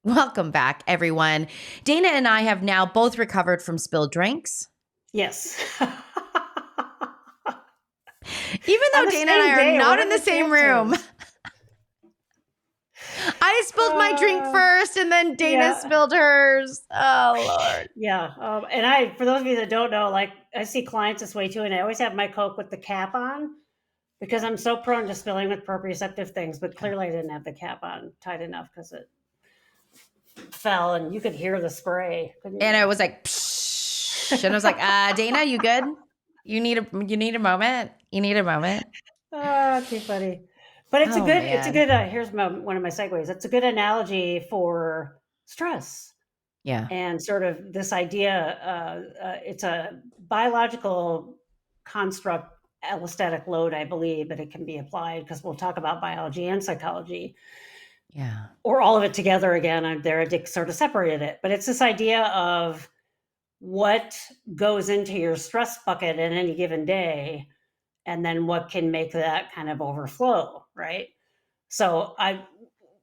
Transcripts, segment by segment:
Welcome back, everyone. Dana and I have now both recovered from spilled drinks. Yes. Even though Dana and I are not in the same room. I spilled my drink first and then Dana spilled hers. Oh, Lord. Yeah. And for those of you that don't know, like I see clients this way too, and I always have my Coke with the cap on because I'm so prone to spilling with proprioceptive things, but clearly I didn't have the cap on tight enough because it fell and you could hear the spray. And I was like, psh, and I was like, Dana, you good? You need a moment? You need a moment? Too funny. But it's it's a good, here's one of my segues. It's a good analogy for stress. Yeah. And sort of this idea, it's a biological construct, allostatic load, I believe, but it can be applied because we'll talk about biology and psychology. Yeah. Or all of it together again. Dick sort of separated it. But it's this idea of what goes into your stress bucket in any given day, and then what can make that kind of overflow, right? So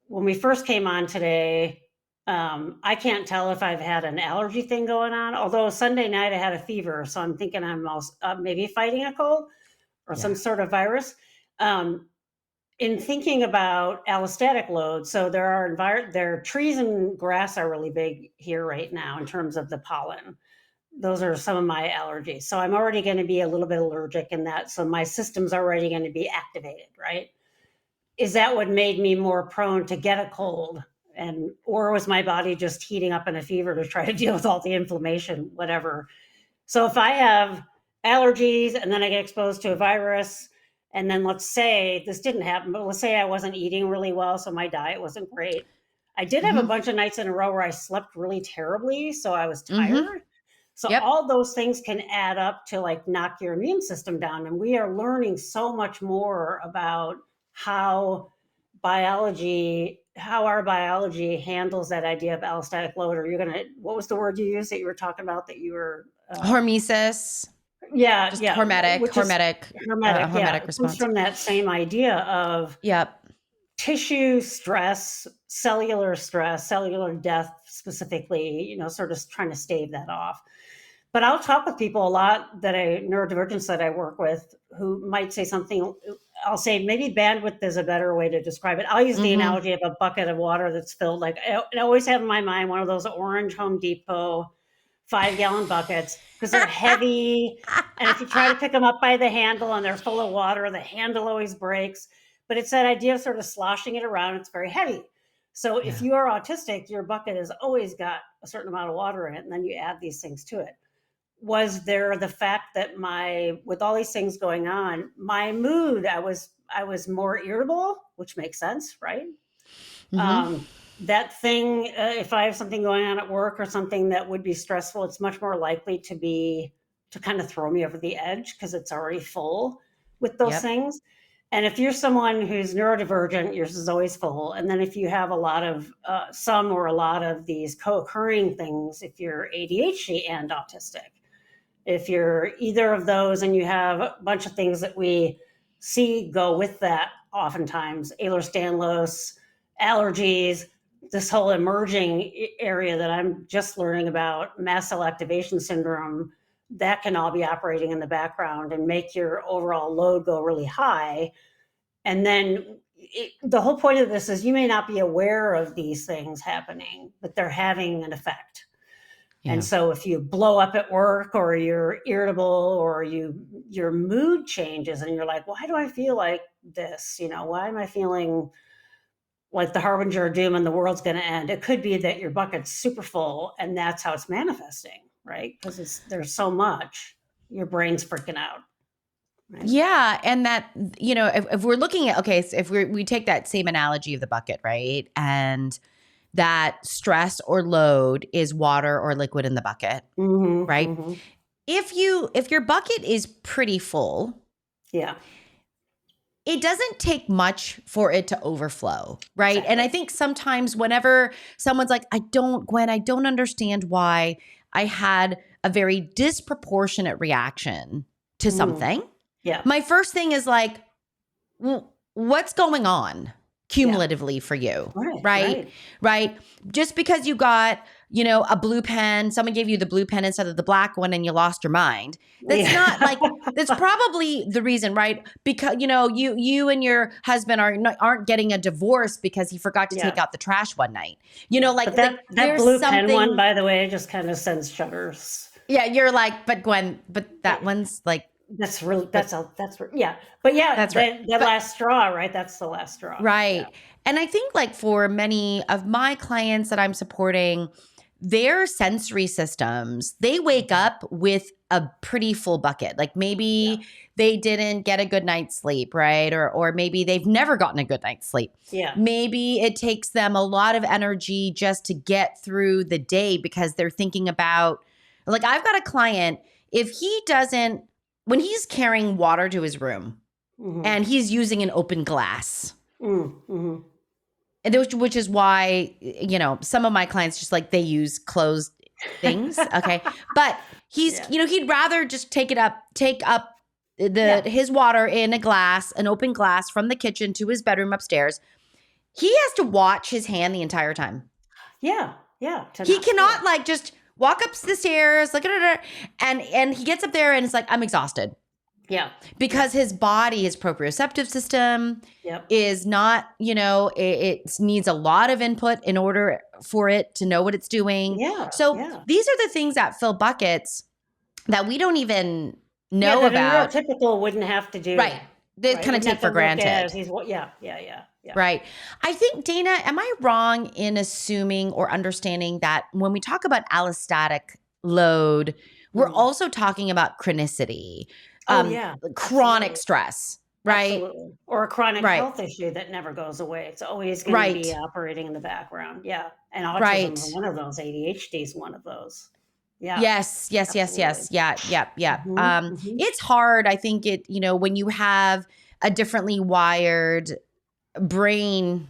when we first came on today, I can't tell if I've had an allergy thing going on, although Sunday night I had a fever. So I'm thinking I'm also, maybe fighting a cold or some sort of virus. In thinking about allostatic load, so there are trees and grass are really big here right now in terms of the pollen. Those are some of my allergies. So I'm already going to be a little bit allergic in that. So my system's already going to be activated, right? Is that what made me more prone to get a cold? Or was my body just heating up in a fever to try to deal with all the inflammation, whatever? So if I have allergies and then I get exposed to a virus, and then let's say this didn't happen, but let's say I wasn't eating really well, so my diet wasn't great. I did have a bunch of nights in a row where I slept really terribly, so I was tired. So all those things can add up to like knock your immune system down. And we are learning so much more about how our biology handles that idea of allostatic load. Or what was the word you used that you were talking about that you were? Hormesis. Yeah. Just yeah. Hormetic It response. comes from that same idea of tissue stress, cellular death specifically, sort of trying to stave that off. But I'll talk with people a lot neurodivergents that I work with who might say something. I'll say maybe bandwidth is a better way to describe it. I'll use the analogy of a bucket of water that's filled. Like I always have in my mind one of those orange Home Depot 5-gallon buckets because they're heavy. And if you try to pick them up by the handle and they're full of water, the handle always breaks. But it's that idea of sort of sloshing it around. It's very heavy. So if you are autistic, your bucket has always got a certain amount of water in it, and then you add these things to it. Was there the fact that with all these things going on, my mood, I was more irritable, which makes sense, right? That thing, if I have something going on at work or something that would be stressful, it's much more likely to kind of throw me over the edge because it's already full with those things. And if you're someone who's neurodivergent, yours is always full. And then if you have a lot of some or a lot of these co-occurring things, if you're ADHD and autistic, if you're either of those and you have a bunch of things that we see go with that oftentimes, Ehlers-Danlos, allergies, this whole emerging area that I'm just learning about, mast cell activation syndrome, that can all be operating in the background and make your overall load go really high. And then the whole point of this is you may not be aware of these things happening, but they're having an effect. Yeah. And so if you blow up at work or you're irritable or your mood changes and you're like, why do I feel like this? Why am I feeling like the harbinger of doom and the world's going to end? It could be that your bucket's super full and that's how it's manifesting, right? Because there's so much, your brain's freaking out. Right? Yeah. And that, if we're looking at, so if we take that same analogy of the bucket, right? And that stress or load is water or liquid in the bucket, right? If your bucket is pretty full, it doesn't take much for it to overflow, right? Exactly. And I think sometimes whenever someone's like, Gwen, I don't understand why I had a very disproportionate reaction to something. Yeah. My first thing is like, what's going on cumulatively for you? Right. Just because you got, a blue pen, someone gave you the blue pen instead of the black one and you lost your mind. That's not like, that's probably the reason, right? Because, you and your husband aren't getting a divorce because he forgot to take out the trash one night. But that there's blue something, pen one, by the way, just kind of sends shudders. Yeah, you're like, but Gwen, but that one's like, that's really, that's yeah. But yeah, that's right. The last straw, right? That's the last straw. Right. Yeah. And I think like for many of my clients that I'm supporting, their sensory systems, they wake up with a pretty full bucket. Like maybe they didn't get a good night's sleep, right? Or maybe they've never gotten a good night's sleep. Yeah. Maybe it takes them a lot of energy just to get through the day because they're thinking about, like I've got a client, if he doesn't, when he's carrying water to his room and he's using an open glass, and which is why, some of my clients just like they use closed things. Okay. But he's, he'd rather just take up his water in a glass, an open glass from the kitchen to his bedroom upstairs. He has to watch his hand the entire time. Yeah. Yeah. He cannot like just walk up the stairs, like, and he gets up there and it's like, I'm exhausted. Yeah. Because his body, his proprioceptive system is not, it needs a lot of input in order for it to know what it's doing. Yeah. So these are the things that fill buckets that we don't even know about. A neurotypical wouldn't have to do. Right. They kind of take for granted. Yeah. Right. I think, Dana, am I wrong in assuming or understanding that when we talk about allostatic load, we're also talking about chronicity? Chronic stress, right? Absolutely. Or a chronic health issue that never goes away. It's always going to be operating in the background. Yeah. And autism is one of those. ADHD is one of those. Yeah. Yes. Yeah. It's hard. I think when you have a differently wired brain,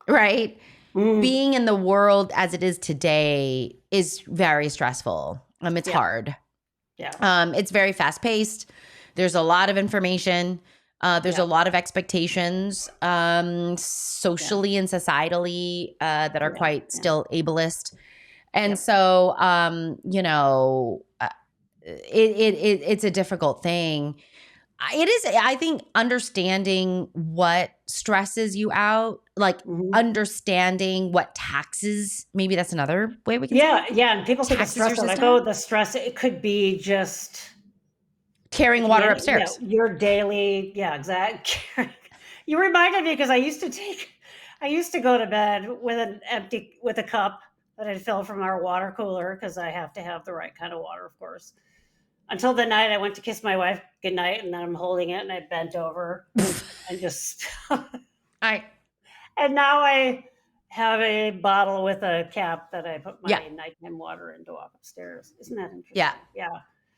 right? Being in the world as it is today is very stressful. It's hard. Yeah. It's very fast paced. There's a lot of information. There's a lot of expectations, socially and societally, that are quite still ableist. And so, it's a difficult thing. It is, I think, understanding what stresses you out, like understanding what taxes, maybe that's another way we can say it. Yeah. And people think of stress, like, the stress, it could be just carrying water upstairs. Your daily, exactly. You reminded me because I used to go to bed with a cup that I'd fill from our water cooler because I have to have the right kind of water, of course. Until the night I went to kiss my wife goodnight, and then I'm holding it and I bent over and just and now I have a bottle with a cap that I put my nighttime water in to walk upstairs. Isn't that interesting?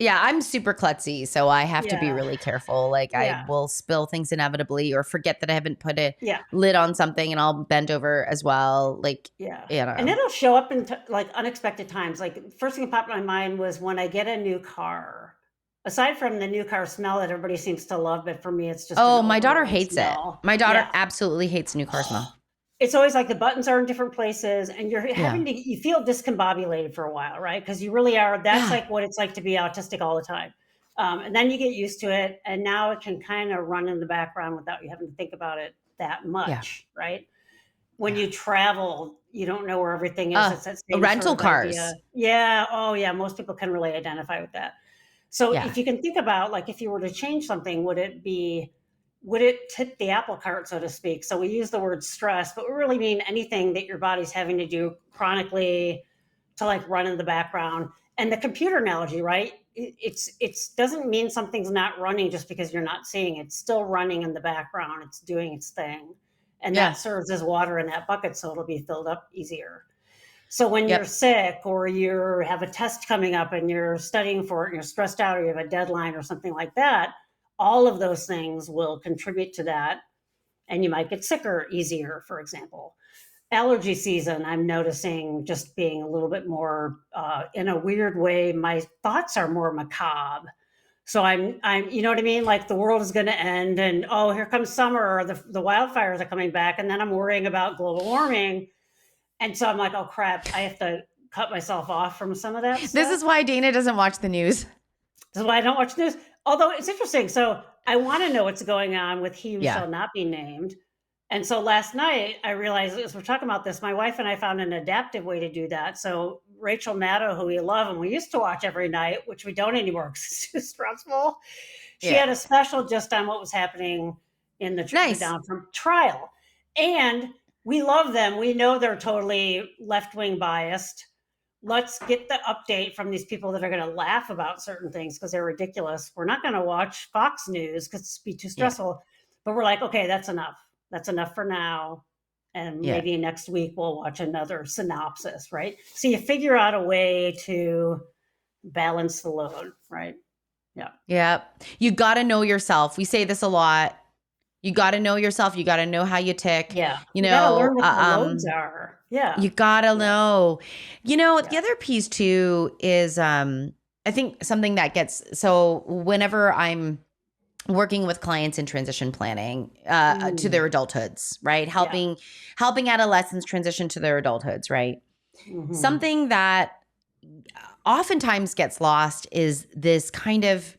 Yeah, I'm super klutzy, so I have to be really careful. Like I will spill things inevitably or forget that I haven't put a lid on something and I'll bend over as well. Like, and it'll show up in like unexpected times. Like first thing that popped in my mind was when I get a new car. Aside from the new car smell that everybody seems to love, but for me, it's just my daughter hates it. My daughter absolutely hates new car smell. It's always like the buttons are in different places and you're you feel discombobulated for a while, right? Because you really are. That's like what it's like to be autistic all the time. And then you get used to it. And now it can kind of run in the background without you having to think about it that much, right? When you travel, you don't know where everything is. It's that same rental cars. Idea. Yeah. Oh, yeah. Most people can really identify with that. So if you can think about, like, if you were to change something, would it tip the apple cart, so to speak? So we use the word stress, but we really mean anything that your body's having to do chronically to like run in the background. And the computer analogy, right? It doesn't mean something's not running just because you're not seeing it. It's still running in the background. It's doing its thing. And that serves as water in that bucket, so it'll be filled up easier. So when you're sick or you have a test coming up and you're studying for it and you're stressed out or you have a deadline or something like that, all of those things will contribute to that. And you might get sicker easier, for example. Allergy season, I'm noticing just being a little bit more, in a weird way, my thoughts are more macabre. So you know what I mean? Like the world is going to end and, oh, here comes summer, or the wildfires are coming back. And then I'm worrying about global warming. And so I'm like, oh crap, I have to cut myself off from some of that stuff. This is why Dana doesn't watch the news. This is why I don't watch news. Although it's interesting. So I want to know what's going on with He Who Shall Not Be Named. And so last night I realized, as we're talking about this, my wife and I found an adaptive way to do that. So Rachel Maddow, who we love and we used to watch every night, which we don't anymore because it's too stressful. She had a special just on what was happening in the down from trial. And we love them. We know they're totally left-wing biased. Let's get the update from these people that are going to laugh about certain things because they're ridiculous. We're not going to watch Fox News because it's be too stressful. But we're like, okay, that's enough. That's enough for now. And maybe next week we'll watch another synopsis, right? So you figure out a way to balance the load, right? Yeah. Yeah. You got to know yourself. We say this a lot. You got to know yourself. You got to know how you tick. Yeah. You know, got to learn what the loads are. Yeah. You got to know. You know, the other piece too is I think something that gets, so whenever I'm working with clients in transition planning to their adulthoods, right? Helping adolescents transition to their adulthoods, right? Mm-hmm. Something that oftentimes gets lost is this kind of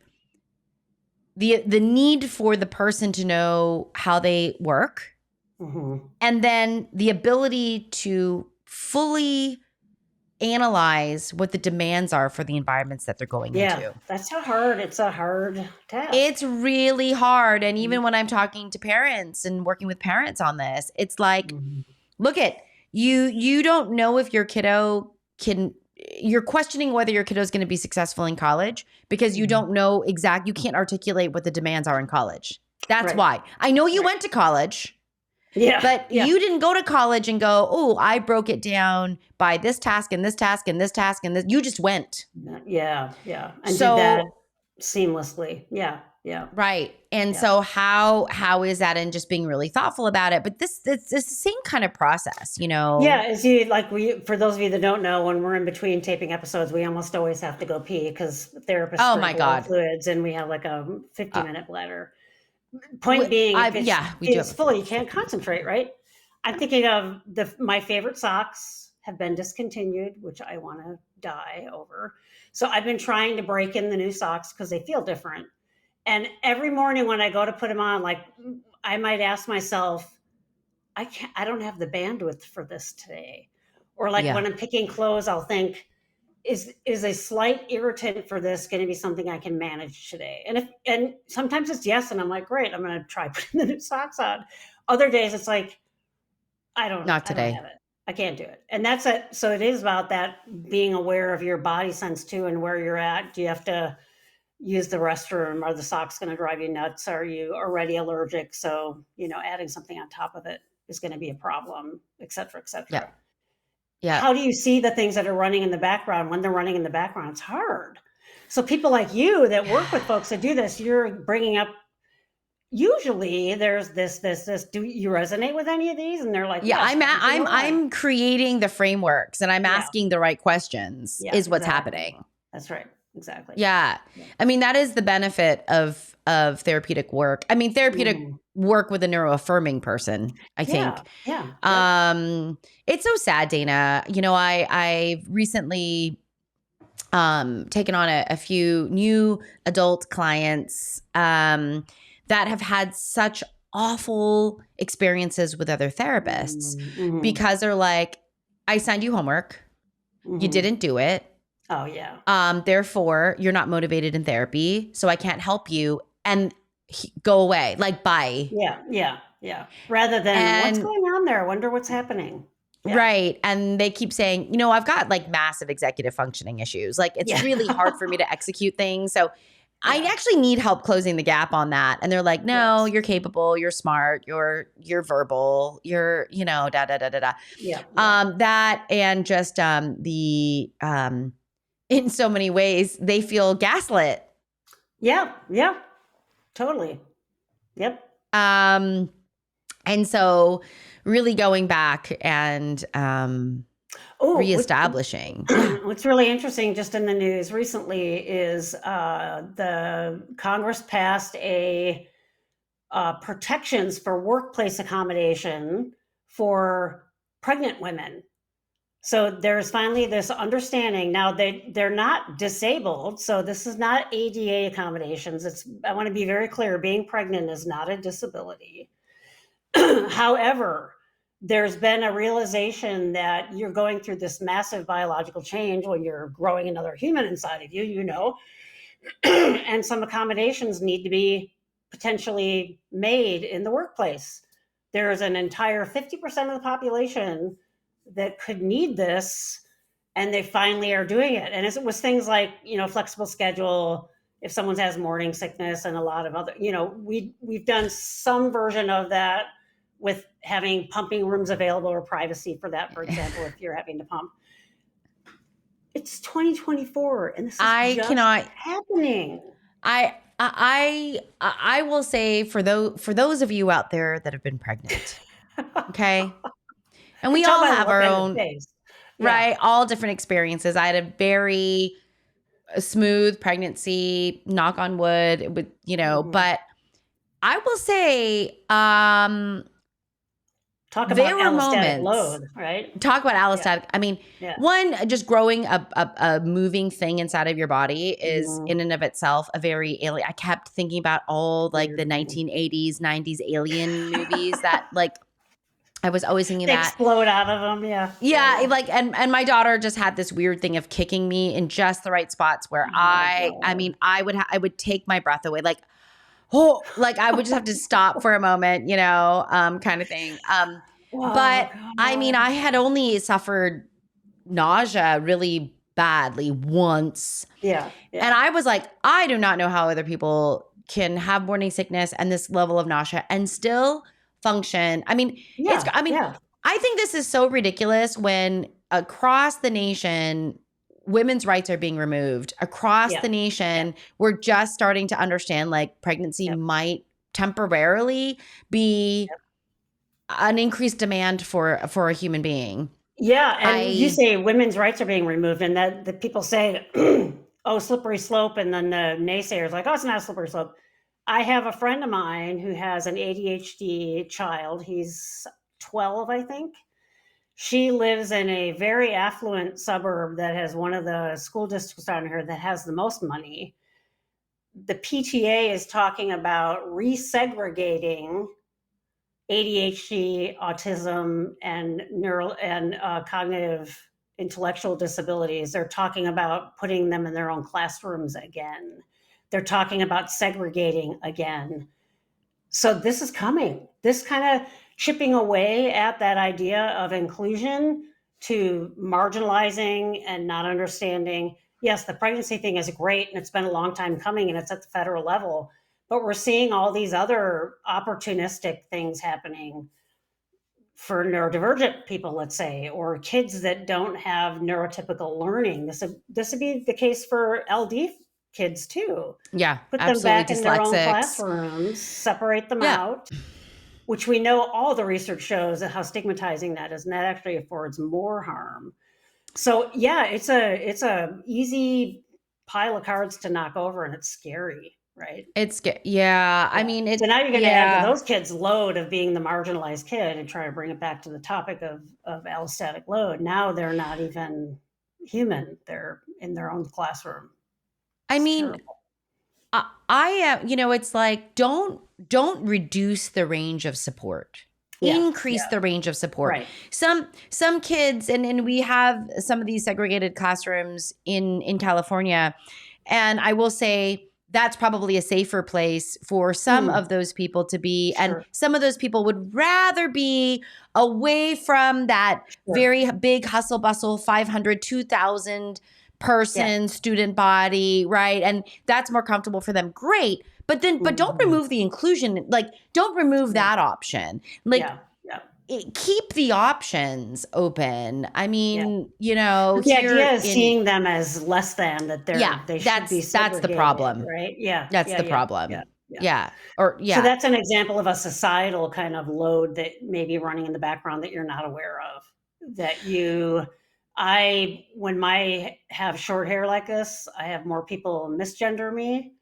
the need for the person to know how they work, and then the ability to fully analyze what the demands are for the environments that they're going into. It's a hard task. It's really hard. And even when I'm talking to parents and working with parents on this, it's like, look at you don't know if your kiddo you're questioning whether your kiddo is going to be successful in college because you don't know you can't articulate what the demands are in college. That's why. I know you went to college. Yeah. But you didn't go to college and go, oh, I broke it down by this task and this task and this task and this. You just went. Yeah. Yeah. And did that seamlessly. Yeah. Yeah. Right. And so how is that, and just being really thoughtful about it. But it's the same kind of process, you know? Yeah. For those of you that don't know, when we're in between taping episodes, we almost always have to go pee because therapists drink fluids and we have like a 50-minute bladder. Point being, it's full, you can't concentrate, right? I'm thinking of my favorite socks have been discontinued, which I want to die over. So I've been trying to break in the new socks because they feel different. And every morning when I go to put them on, like I might ask myself, I don't have the bandwidth for this today. Or like when I'm picking clothes, I'll think, is a slight irritant for this going to be something I can manage today? And sometimes it's yes. And I'm like, great, I'm going to try putting the new socks on. Other days it's like, not today. I don't have it. I can't do it. And that's it. So it is about that being aware of your body sense too, and where you're at. Do you have to use the restroom? Are the socks going to drive you nuts? Are you already allergic? So, adding something on top of it is going to be a problem, et cetera, et cetera. Yeah. Yeah. How do you see the things that are running in the background when they're running in the background? It's hard. So people like you that work with folks that do this, you're bringing up, usually there's this. Do you resonate with any of these? And they're like, I'm creating the frameworks and I'm asking the right questions is what's happening. That's right. Exactly. Yeah. I mean, that is the benefit of therapeutic work. I mean, therapeutic work with a neuroaffirming person, I think. Yeah. It's so sad, Dana. I've recently taken on a few new adult clients that have had such awful experiences with other therapists because they're like, I signed you homework. You didn't do it. Oh, yeah. Therefore, you're not motivated in therapy, so I can't help you, and go away. Like, bye. Yeah. Rather than, what's going on there? I wonder what's happening. Yeah. Right. And they keep saying, I've got like massive executive functioning issues. Like, it's really hard for me to execute things. So I actually need help closing the gap on that. And they're like, no, you're capable, you're smart, you're verbal, you're, da, da, da, da, da. Yeah. That, and just in so many ways, they feel gaslit. Yeah. Totally. Yep. And so really going back and Oh, reestablishing. Yeah. what's really interesting just in the news recently is the Congress passed a protections for workplace accommodation for pregnant women. So there's finally this understanding now they're not disabled. So this is not ADA accommodations. I want to be very clear, being pregnant is not a disability. However, there's been a realization that you're going through this massive biological change when you're growing another human inside of you, and some accommodations need to be potentially made in the workplace. There's an entire 50% of the population that could need this, and they finally are doing it. And it was things like, flexible schedule, if someone has morning sickness, and a lot of other, we've done some version of that with having pumping rooms available or privacy for that, for example, if you're having to pump. It's 2024 and this is just happening. I will say for those of you out there that have been pregnant, okay, and we all have our own, right, all different experiences. I had a very smooth pregnancy, knock on wood, with but I will say, talk about allostatic load, right? Talk about allostatic. I mean, one, just growing a moving thing inside of your body is in and of itself a very alien. I kept thinking about all like the 1980s, 90s alien movies that like I was always thinking they that explode out of them. Yeah. Like, and my daughter just had this weird thing of kicking me in just the right spots where I would take my breath away. Like, like I would just have to stop for a moment, kind of thing. But I mean, I had only suffered nausea really badly once. Yeah. And I was like, I do not know how other people can have morning sickness and this level of nausea and still function. I mean, I think this is so ridiculous when across the nation, women's rights are being removed. Across the nation, we're just starting to understand like pregnancy might temporarily be an increased demand for a human being. Yeah, and you say women's rights are being removed, and that the people say, "Oh, slippery slope," and then the naysayers like, "Oh, it's not a slippery slope." I have a friend of mine who has an ADHD child. He's 12, I think. She lives in a very affluent suburb that has one of the school districts down here that has the most money. The PTA is talking about resegregating ADHD, autism, and neural and cognitive intellectual disabilities. They're talking about putting them in their own classrooms again. They're talking about segregating again. So this is coming. This kind of chipping away at that idea of inclusion to marginalizing and not understanding. Yes, the pregnancy thing is great, and it's been a long time coming, and it's at the federal level. But we're seeing all these other opportunistic things happening for neurodivergent people, let's say, or kids that don't have neurotypical learning. This would be the case for LD kids too. Yeah, put them back in their own classrooms, separate them out, which we know all the research shows how stigmatizing that is, and that actually affords more harm. So yeah, it's a easy pile of cards to knock over, and it's scary, right? I mean, so now you're going to add to those kids' load of being the marginalized kid and try to bring it back to the topic of allostatic load. Now they're not even human; they're in their own classroom. I mean, I am, it's like, don't reduce the range of support. Increase the range of support. Right. Some kids, and we have some of these segregated classrooms in California, and I will say that's probably a safer place for some of those people to be. Sure. And some of those people would rather be away from that very big hustle bustle, 500, 2,000 person student body, right? And that's more comfortable for them. Great. But don't remove the inclusion. Like, don't remove that option. Like, keep the options open. I mean, the idea is seeing them as less than, that they should be segregated, that's the problem, right? That's the problem. Yeah. Or So yeah. that's an example of a societal kind of load that may be running in the background that you're not aware of. That you, when I have short hair like this, I have more people misgender me,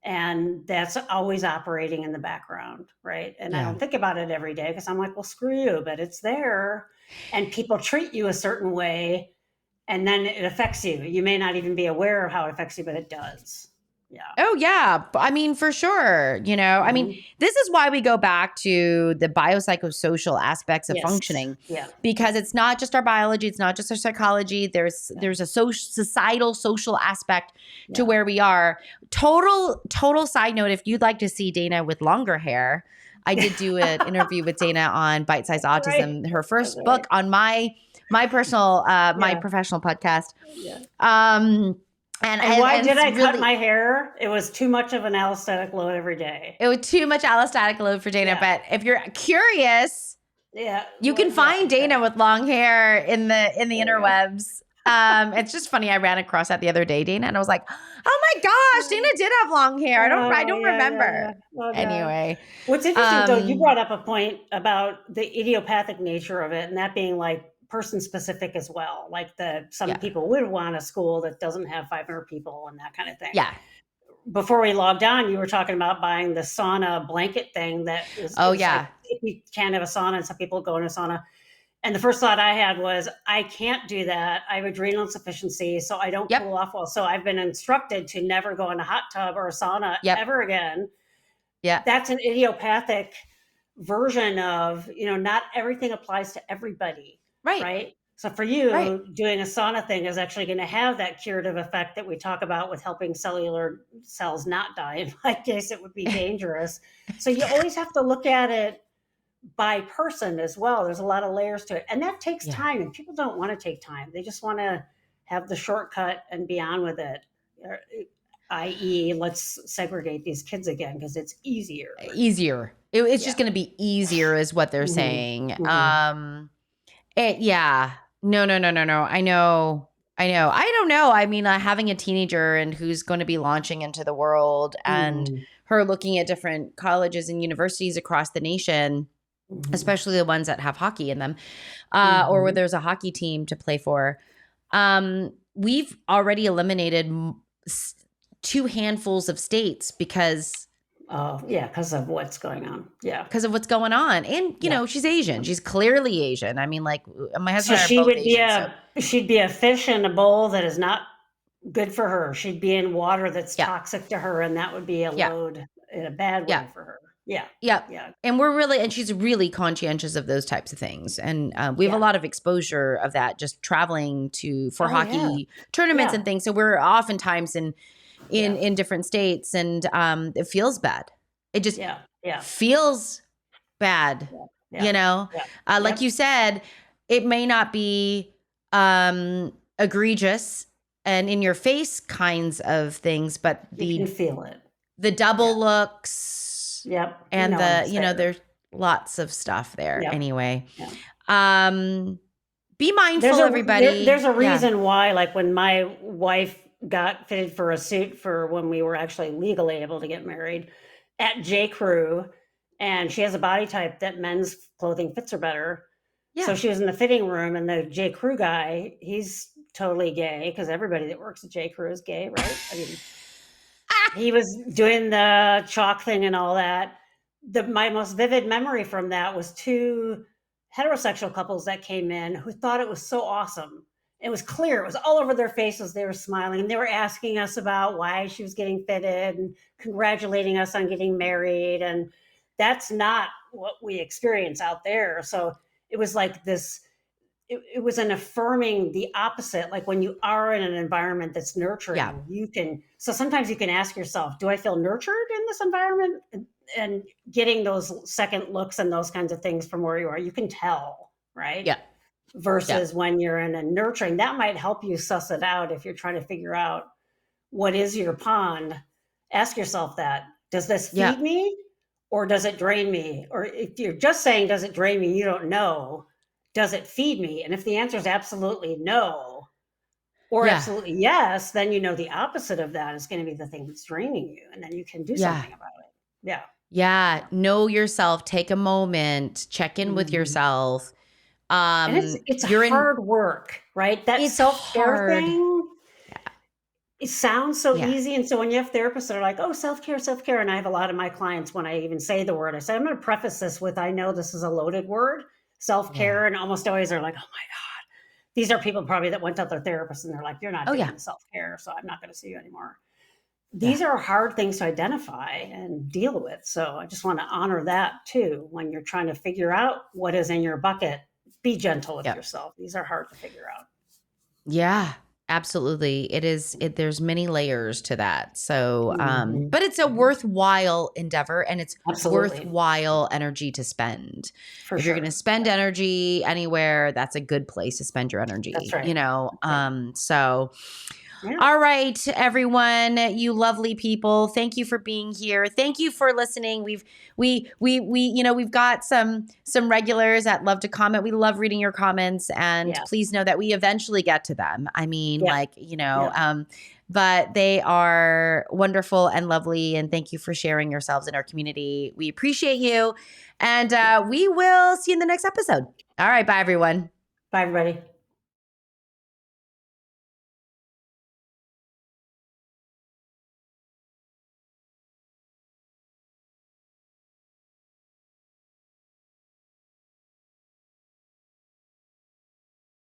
and that's always operating in the background, right? And I Yeah. don't think about it every day because I'm like, well, screw you, but it's there, and people treat you a certain way, and then it affects you. You may not even be aware of how it affects you, but it does. Yeah. Oh yeah, I mean for sure, I mean Mhm. this is why we go back to the biopsychosocial aspects of Yes. functioning Yeah. because it's not just our biology, it's not just our psychology, Yeah. there's a societal social aspect to Yeah. where we are. Total side note, if you'd like to see Dana with longer hair, I did do an interview with Dana on Bite Size That's right. Autism, her That's first book right. on my personal my Yeah. professional podcast. Yeah. Um and And why and did it's I cut really my hair? It was too much of an allostatic load every day. it was too much allostatic load for Dana, Yeah. but if you're curious, Yeah. you can Yeah. find Dana with long hair in the There you go. interwebs. It's just funny. I ran across that the other day, Dana, and I was like, "Oh my gosh, Dana did have long hair. I Oh, don't yeah, yeah, remember." yeah. Oh, God. Anyway, What's interesting, though, you um, brought up a point about the idiopathic nature of it, and that being like person specific as well. Like some yeah, people would want a school that doesn't have 500 people and that kind of thing. yeah, Before we logged on, you were talking about buying the sauna blanket thing that oh is like yeah, if you can't have a sauna, and some people go in a sauna. And the first thought I had was, I can't do that. I have adrenal insufficiency, so I don't yep, cool off well. So I've been instructed to never go in a hot tub or a sauna yep, ever again. yeah, That's an idiopathic version of, not everything applies to everybody, right, right? So for right, you, doing a sauna thing is actually going to have that curative effect that we talk about with helping cellular cells not die. In my case, it would be dangerous. So you always have to look at it by person as well. There's a lot of layers to it. And that takes yeah. time, and people don't want to take time. They just want to have the shortcut and be on with it. I.e., let's segregate these kids again because it's easier. Easier. It's Yeah. just going to be easier, is what they're Mm-hmm. saying. Mm-hmm. Yeah. No, no, no, no, no. I know. I know. I don't know. I mean, having a teenager and who's going to be launching into the world and Mm-hmm. her looking at different colleges and universities across the nation, Mm-hmm. especially the ones that have hockey in them, or where Mm-hmm. there's a hockey team to play for. We've already eliminated two handfuls of states because Oh, yeah, because of what's going on. Yeah. of what's going on. And, Yeah. she's Asian. She's clearly Asian. I mean, like, my So husband and I are both Asian. So, she'd be a fish in a bowl that is not good for her. She'd be in water that's yeah, toxic to her, and that would be a yeah, load in a bad yeah, way for her. Yeah. yeah. Yeah. And she's really conscientious of those types of things. And we have a Yeah. lot of exposure of that just traveling for Oh, yeah. hockey tournaments Yeah. and things. So we're oftentimes Yeah. in different states, and it feels bad. It just Yeah. Yeah. feels bad, Yeah. you Yeah. know? Yeah. Like Yep. you said, it may not be egregious and in your face kinds of things, but You can feel it. the Yeah. double looks Yep. and Knowing it's there. there's lots of stuff there Yep. anyway. Yeah. Um, be mindful, everybody. There's a Yeah. reason why, like when my wife got fitted for a suit for when we were actually legally able to get married at J. Crew, and she has a body type that men's clothing fits her better. So Yeah. she was in the fitting room, and the J. Crew guy, he's totally gay because everybody that works at J. Crew is gay, right? I mean, he was doing the chalk thing and all that. My most vivid memory from that was two heterosexual couples that came in who thought it was so awesome. It was clear, it was all over their faces. They were smiling, and they were asking us about why she was getting fitted and congratulating us on getting married. And that's not what we experience out there. So it was like this, it was an affirming the opposite. Like when you are in an environment that's Yeah. nurturing, so sometimes you can ask yourself, do I feel nurtured in this environment? And getting those second looks and those kinds of things from where you are, you can tell, right? Yeah. Yeah. Versus when you're in a nurturing, that might help you suss it out. If you're trying to figure out what is your pond, ask yourself that. Does this Yeah. feed me or does it drain me? Or if you're just saying, does it drain me? You don't know. Does it feed me? And if the answer is absolutely no or Yeah. absolutely yes, then the opposite of that is going to be the thing that's draining you. And then you can do Yeah. something about it. Yeah. Yeah. Yeah. Know yourself. Take a moment. Check in with Mhm. yourself. And it's You're in, hard work, right? That it's self-care hard. thing, Yeah. it sounds so Yeah. easy, and so when you have therapists that are like, "Oh, self-care, self-care," and I have a lot of my clients when I even say the word, I say, "I'm gonna preface this with, I know this is a loaded word, Yeah. self-care," and almost always are like, "Oh my god." These are people probably that went to their therapist and they're like, "You're not Oh, doing yeah. the self-care, so I'm not gonna see you anymore." Yeah. These are hard things to identify and deal with, so I just wanna honor that too when you're trying to figure out what is in your bucket. Be gentle with Yep. yourself. These are hard to figure out. Yeah, absolutely. There's many layers to that. So, Mhm. but it's a Mhm. worthwhile endeavor and it's Absolutely. worthwhile energy to spend. For If you're going to sure. spend Yeah. energy anywhere, that's a good place to spend your That's energy, right. That's right. So Yeah. all right, everyone, you lovely people. Thank you for being here. Thank you for listening. We've got some regulars that love to comment. We love reading your comments, and Yeah. please know that we eventually get to them. I mean, Yep. like, Yep. but they are wonderful and lovely, and thank you for sharing yourselves in our community. We appreciate you, and we will see you in the next episode. All right, bye everyone. Bye, everybody.